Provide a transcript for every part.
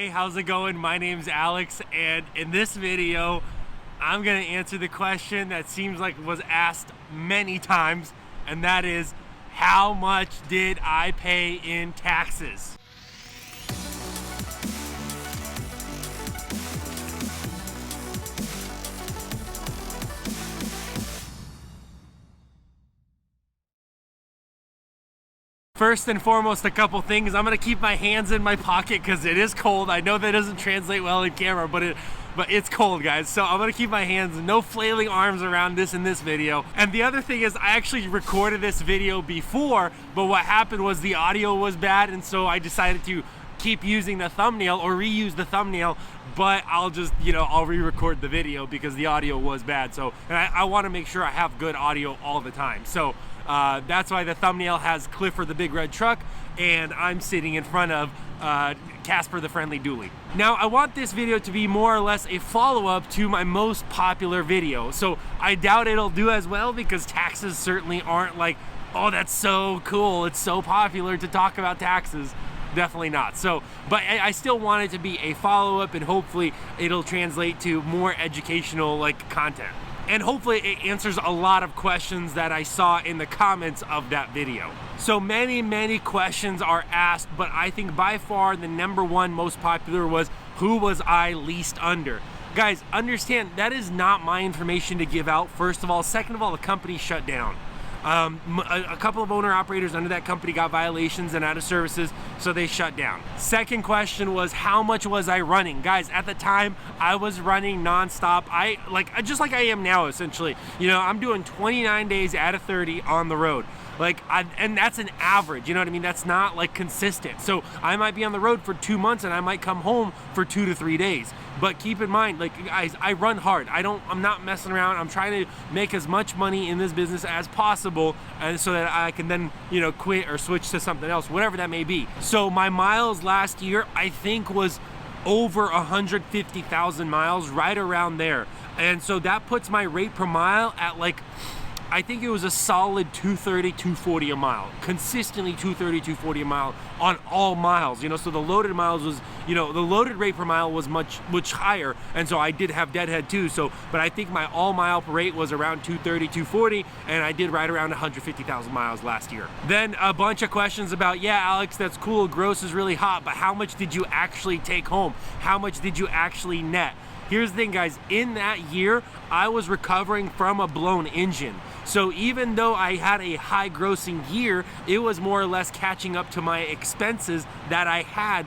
Hey, how's it going? My name's Alex, and in this video, I'm gonna answer the question that seems like was asked many times, and that is, how much did I pay in taxes? First and foremost, a couple things. I'm gonna keep my hands in my pocket because it is cold. I know that doesn't translate well in camera, but it's cold, guys. So I'm gonna keep my hands, no flailing arms around this in this video. And the other thing is, I actually recorded this video before, but what happened was the audio was bad, and so I decided to keep using the thumbnail or reuse the thumbnail, but I'll just, I'll re-record the video because the audio was bad. So, and I want to make sure I have good audio all the time. So that's why the thumbnail has Clifford the Big Red Truck, and I'm sitting in front of Casper the Friendly Dually. Now, I want this video to be more or less a follow-up to my most popular video. So I doubt it'll do as well because taxes certainly aren't like, oh, that's so cool, it's so popular to talk about taxes. Definitely not. So, but I still want it to be a follow-up, and hopefully it'll translate to more educational content. And hopefully it answers a lot of questions that I saw in the comments of that video. So many questions are asked, but I think by far the #1 most popular was, who was I leased under? Guys, understand that is not my information to give out, first of all. Second of all, the company shut down. A couple of owner-operators under that company got violations and out of services, so they shut down. Second question was, how much was I running? Guys, at the time, I was running non-stop. Just like I am now, essentially. I'm doing 29 days out of 30 on the road. And that's an average, you know what I mean? That's not consistent. So I might be on the road for 2 months and I might come home for 2 to 3 days. But keep in mind, guys, I run hard. I'm not messing around. I'm trying to make as much money in this business as possible, and so that I can then, quit or switch to something else, whatever that may be. So my miles last year, I think, was over 150,000 miles, right around there. And so that puts my rate per mile at I think it was a solid 230, 240 a mile. Consistently 230, 240 a mile on all miles. So the loaded miles was, the loaded rate per mile was much higher. And so I did have deadhead too. But I think my all mile rate was around 230, 240, and I did right around 150,000 miles last year. Then a bunch of questions about, yeah, Alex, that's cool. Gross is really hot, but how much did you actually take home? How much did you actually net? Here's the thing, guys. In that year, I was recovering from a blown engine. So even though I had a high grossing year, it was more or less catching up to my expenses that I had,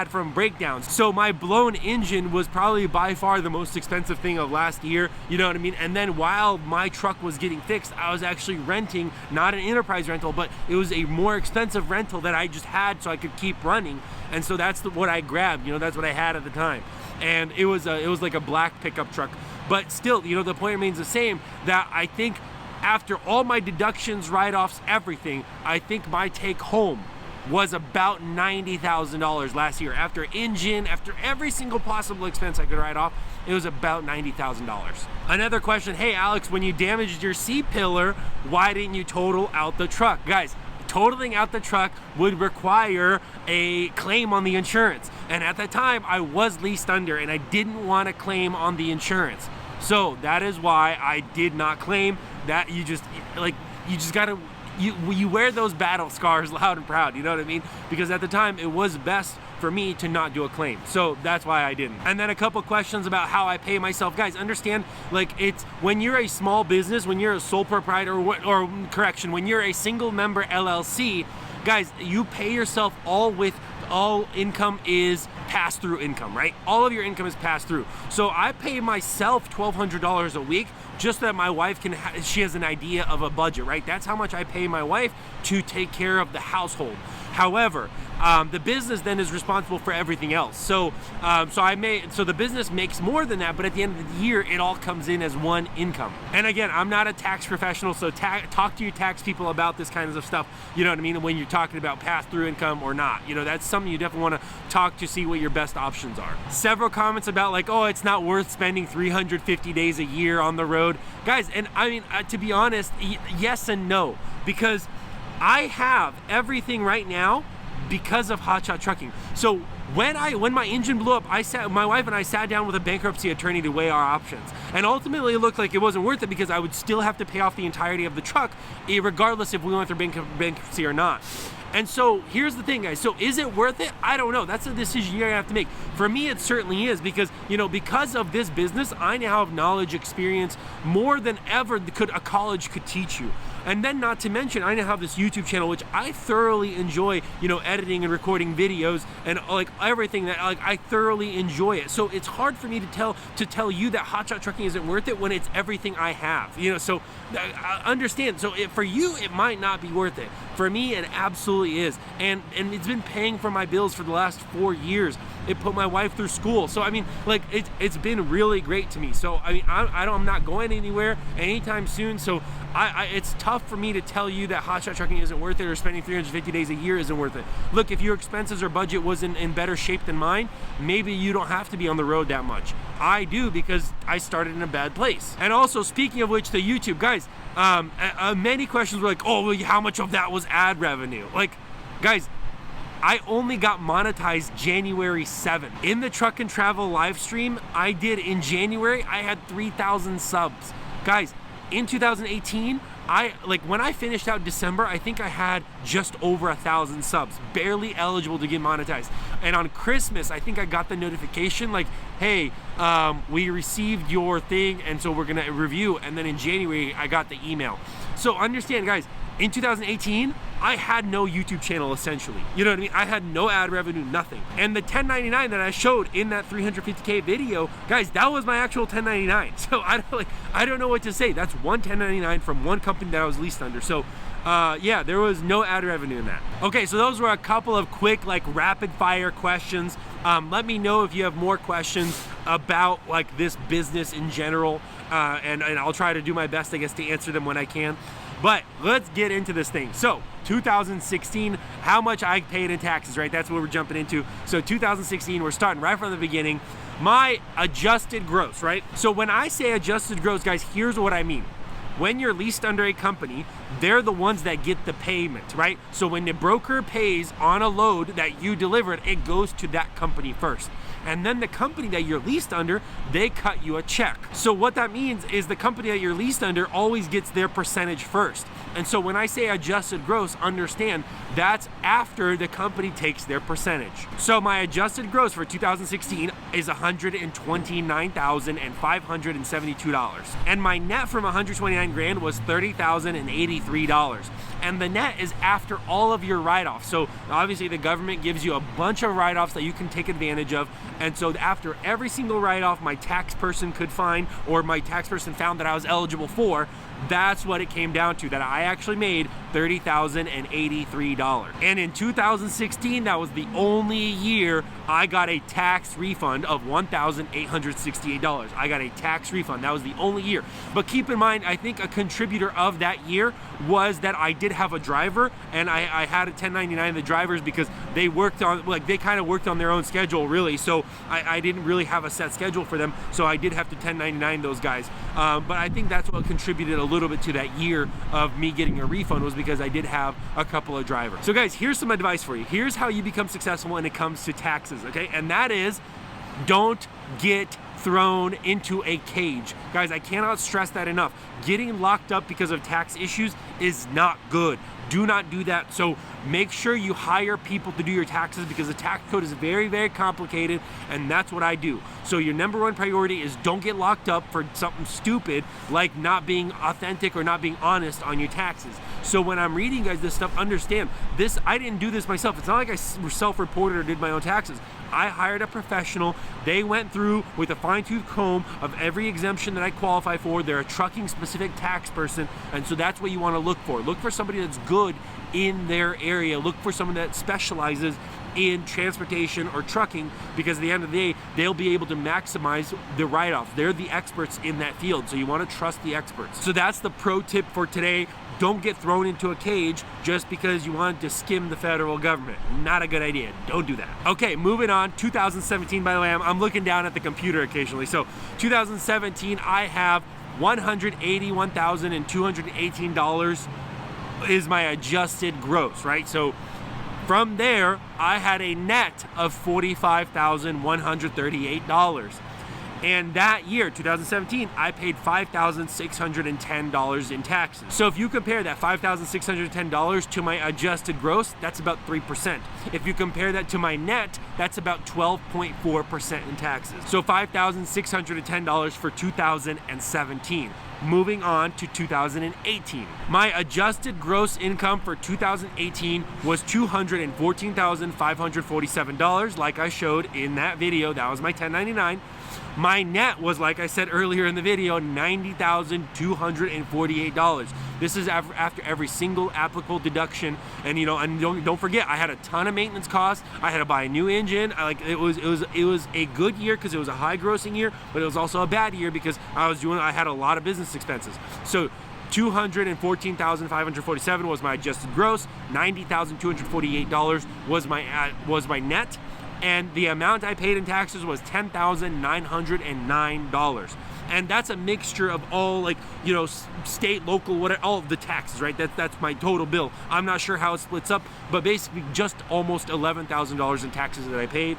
from breakdowns. So my blown engine was probably by far the most expensive thing of last year, you know what I mean? And then while my truck was getting fixed, I was actually renting, not an enterprise rental, but it was a more expensive rental that I just had so I could keep running. And so that's what I grabbed, that's what I had at the time. And it was like a black pickup truck. But still, the point remains the same, that I think after all my deductions, write-offs, everything, I think my take home was about $90,000 last year. After engine, after every single possible expense I could write off, it was about $90,000. Another question, hey Alex, when you damaged your C-pillar, why didn't you total out the truck? Guys, totaling out the truck would require a claim on the insurance. And at the time, I was leased under and I didn't want to claim on the insurance. So that is why I did not claim. That you just gotta, you wear those battle scars loud and proud, you know what I mean? Because at the time, it was best for me to not do a claim. So that's why I didn't. And then a couple questions about how I pay myself. Guys, understand, it's when you're a small business, when you're a sole proprietor, when you're a single member LLC, guys, you pay yourself all income is pass-through income, right? All of your income is pass-through. So I pay myself $1,200 a week just so that my wife she has an idea of a budget, right? That's how much I pay my wife to take care of the household. However, the business then is responsible for everything else. So the business makes more than that, but at the end of the year, it all comes in as one income. And again, I'm not a tax professional, so talk to your tax people about this kind of stuff, you know what I mean, when you're talking about pass-through income or not. That's something you definitely want to talk to, see what your best options are. Several comments about oh, it's not worth spending 350 days a year on the road. Guys, and I mean, to be honest, yes and no, because I have everything right now because of Hotshot Trucking. So when my engine blew up, my wife and I sat down with a bankruptcy attorney to weigh our options. And ultimately it looked like it wasn't worth it because I would still have to pay off the entirety of the truck, regardless if we went through bankruptcy or not. And so here's the thing, guys. So is it worth it? I don't know. That's a decision you're gonna have to make. For me, it certainly is because, you know, because of this business, I now have knowledge, experience, more than ever a college could teach you. And then not to mention, I now have this YouTube channel, which I thoroughly enjoy, you know, editing and recording videos and like everything that I thoroughly enjoy it. So it's hard for me to tell you that Hotshot trucking isn't worth it when it's everything I have, you know. So I understand. So for you, it might not be worth it. For me, it absolutely is. And it's been paying for my bills for the last 4 years. It put my wife through school. So I mean, like it's been really great to me. So I mean, I'm not going anywhere anytime soon. So it's tough for me to tell you that Hotshot trucking isn't worth it or spending 350 days a year isn't worth it. Look, if your expenses or budget wasn't in better shape than mine, maybe you don't have to be on the road that much. I do because I started in a bad place. And also, speaking of which, the YouTube, guys, many questions were like, oh, well, how much of that was ad revenue? Like, guys, I only got monetized January 7th. In the Truck and Travel live stream I did in January, I had 3,000 subs. Guys, in 2018, when I finished out December, I think I had just over 1,000 subs, barely eligible to get monetized. And on Christmas, I think I got the notification like, hey, we received your thing, and so we're gonna review. And then in January, I got the email. So understand, guys, in 2018, I had no YouTube channel essentially. You know what I mean? I had no ad revenue, nothing. And the 1099 that I showed in that 350K video, guys, that was my actual 1099. So I don't know what to say. That's one 1099 from one company that I was leased under. So yeah, there was no ad revenue in that. Okay, so those were a couple of quick, like, rapid fire questions. Let me know if you have more questions about like this business in general, and I'll try to do my best, I guess, to answer them when I can. But let's get into this thing. So 2016, how much I paid in taxes, right? That's what we're jumping into. So 2016, we're starting right from the beginning. My adjusted gross, right? So when I say adjusted gross, guys, here's what I mean. When you're leased under a company, they're the ones that get the payment, right? So when the broker pays on a load that you delivered, it goes to that company first. And then the company that you're leased under, they cut you a check. So what that means is the company that you're leased under always gets their percentage first. And so when I say adjusted gross, understand that's after the company takes their percentage. So my adjusted gross for 2016 is $129,572. And my net from 129 grand was $30,083. And the net is after all of your write-offs. So obviously the government gives you a bunch of write-offs that you can take advantage of. And so after every single write-off my tax person could find, or my tax person found that I was eligible for, that's what it came down to, that I actually made $30,083. And in 2016, that was the only year I got a tax refund of $1,868. I got a tax refund. That was the only year. But keep in mind, I think a contributor of that year was that I did have a driver, and I had a 1099 the drivers because they worked on, like, they kind of worked on their own schedule, really. So I didn't really have a set schedule for them. So I did have to 1099 those guys. But I think that's what contributed a little bit to that year of me getting a refund, was because I did have a couple of drivers. So guys, here's some advice for you. Here's how you become successful when it comes to taxes, okay? And that is, don't get thrown into a cage. Guys, I cannot stress that enough. Getting locked up because of tax issues is not good. Do not do that. So make sure you hire people to do your taxes, because the tax code is very, very complicated, and that's what I do. So your number one priority is don't get locked up for something stupid like not being authentic or not being honest on your taxes. So when I'm reading, guys, this stuff, understand this. I didn't do this myself. It's not like I self-reported or did my own taxes. I hired a professional. They went through with a fine-tooth comb of every exemption that I qualify for. They're a trucking specific tax person, and so that's what you want to look for. Look for somebody that's good in their area. Look for someone that specializes in transportation or trucking, because at the end of the day, they'll be able to maximize the write-off. They're the experts in that field, so you want to trust the experts. So that's the pro tip for today. Don't get thrown into a cage just because you wanted to skim the federal government. Not a good idea. Don't do that. Okay, moving on. 2017, by the way, I'm looking down at the computer occasionally. So 2017, I have $181,218 is my adjusted gross, right? So From there, I had a net of $45,138. And that year, 2017, I paid $5,610 in taxes. So if you compare that $5,610 to my adjusted gross, that's about 3%. If you compare that to my net, that's about 12.4% in taxes. So $5,610 for 2017. Moving on to 2018. My adjusted gross income for 2018 was $214,547, like I showed in that video. That was my 1099. My net was, like I said earlier in the video, $90,248. This is after every single applicable deduction, and don't forget, I had a ton of maintenance costs. I had to buy a new engine. It was a good year because it was a high grossing year, but it was also a bad year because I had a lot of business expenses. So $214,547 was my adjusted gross. $90,248 was my net. And the amount I paid in taxes was $10,909. And that's a mixture of all, state, local, whatever, all of the taxes, right? That's my total bill. I'm not sure how it splits up, but basically just almost $11,000 in taxes that I paid.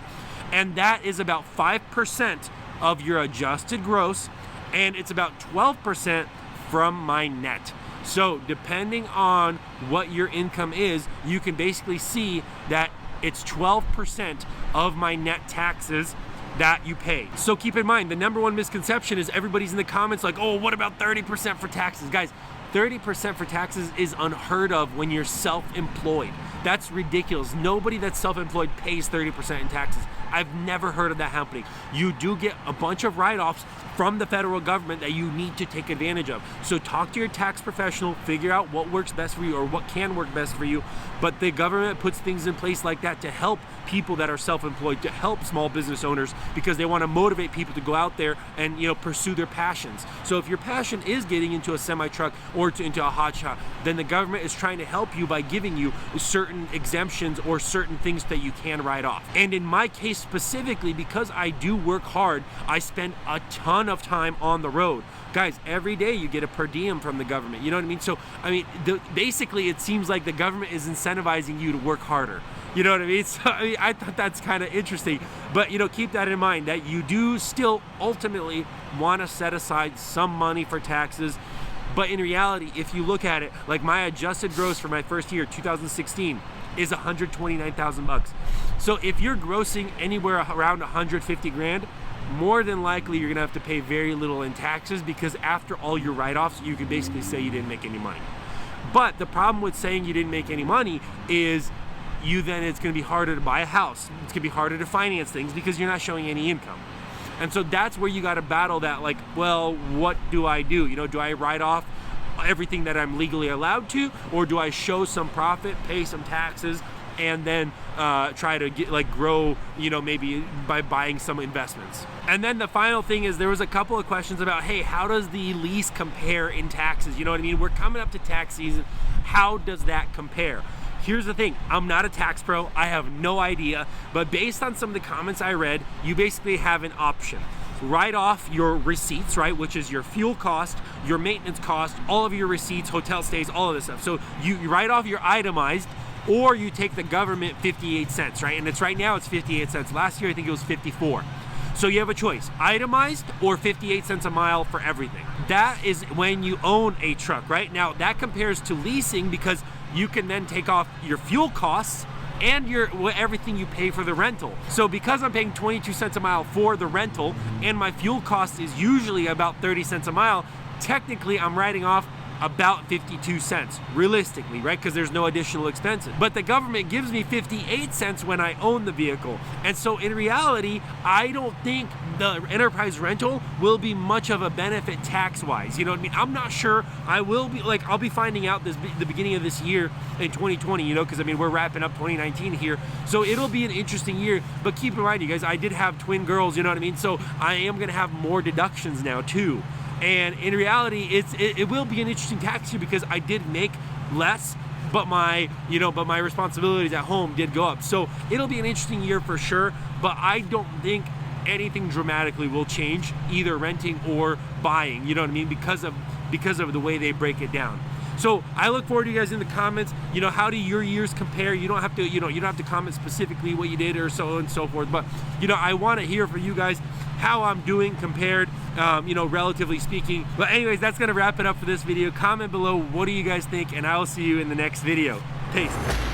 And that is about 5% of your adjusted gross, and it's about 12% from my net. So depending on what your income is, you can basically see that it's 12% of my net taxes that you pay. So keep in mind, the number one misconception is everybody's in the comments like, oh, what about 30% for taxes? Guys, 30% for taxes is unheard of when you're self-employed. That's ridiculous. Nobody that's self-employed pays 30% in taxes. I've never heard of that happening. You do get a bunch of write-offs from the federal government that you need to take advantage of. So talk to your tax professional, figure out what works best for you or what can work best for you. But the government puts things in place like that to help people that are self-employed, to help small business owners, because they want to motivate people to go out there and pursue their passions. So if your passion is getting into a semi-truck or into a hotshot, then the government is trying to help you by giving you certain exemptions or certain things that you can write off. And in my case specifically, because I do work hard, I spend a ton of time on the road. Guys, every day you get a per diem from the government. You know what I mean? So, basically it seems like the government is incentivizing you to work harder. You know what I mean? So, I thought that's kind of interesting. But, keep that in mind, that you do still ultimately want to set aside some money for taxes. But in reality, if you look at it, like my adjusted gross for my first year, 2016, is $129,000. So if you're grossing anywhere around 150 grand, more than likely you're gonna have to pay very little in taxes, because after all your write-offs, you can basically say you didn't make any money. But the problem with saying you didn't make any money is it's gonna be harder to buy a house. It's gonna be harder to finance things because you're not showing any income. And so that's where you gotta battle that, what do I do? Do I write off everything that I'm legally allowed to, or do I show some profit, pay some taxes, and then try to grow, maybe by buying some investments? And then the final thing is, there was a couple of questions about, hey, how does the lease compare in taxes? You know what I mean? We're coming up to tax season. How does that compare? Here's the thing, I'm not a tax pro, I have no idea, but based on some of the comments I read, you basically have an option. Write off your receipts, right, which is your fuel cost, your maintenance cost, all of your receipts, hotel stays, all of this stuff. So you write off your itemized, or you take the government 58 cents, right? And right now it's 58 cents. Last year I think it was 54. So you have a choice, itemized or 58 cents a mile for everything. That is when you own a truck, right? Now that compares to leasing, because you can then take off your fuel costs and everything you pay for the rental. So because I'm paying 22 cents a mile for the rental, and my fuel cost is usually about 30 cents a mile, technically I'm writing off about 52 cents, realistically, right? Because there's no additional expenses. But the government gives me 58 cents when I own the vehicle. And so in reality, I don't think the enterprise rental will be much of a benefit tax-wise. You know what I mean? I'm not sure. I'll be finding out the beginning of this year in 2020, because we're wrapping up 2019 here. So it'll be an interesting year. But keep in mind, you guys, I did have twin girls, you know what I mean? So I am gonna have more deductions now too. And in reality, it will be an interesting tax year, because I did make less, but my responsibilities at home did go up. So it'll be an interesting year for sure, but I don't think anything dramatically will change, either renting or buying, you know what I mean, because of the way they break it down. So I look forward to you guys in the comments. You know, how do your years compare? You don't have to, you know, you don't have to comment specifically what you did or so and so forth, but you know, I want to hear from you guys how I'm doing compared, you know, relatively speaking. But anyways, that's gonna wrap it up for this video. Comment below, what do you guys think, and I will see you in the next video. Peace.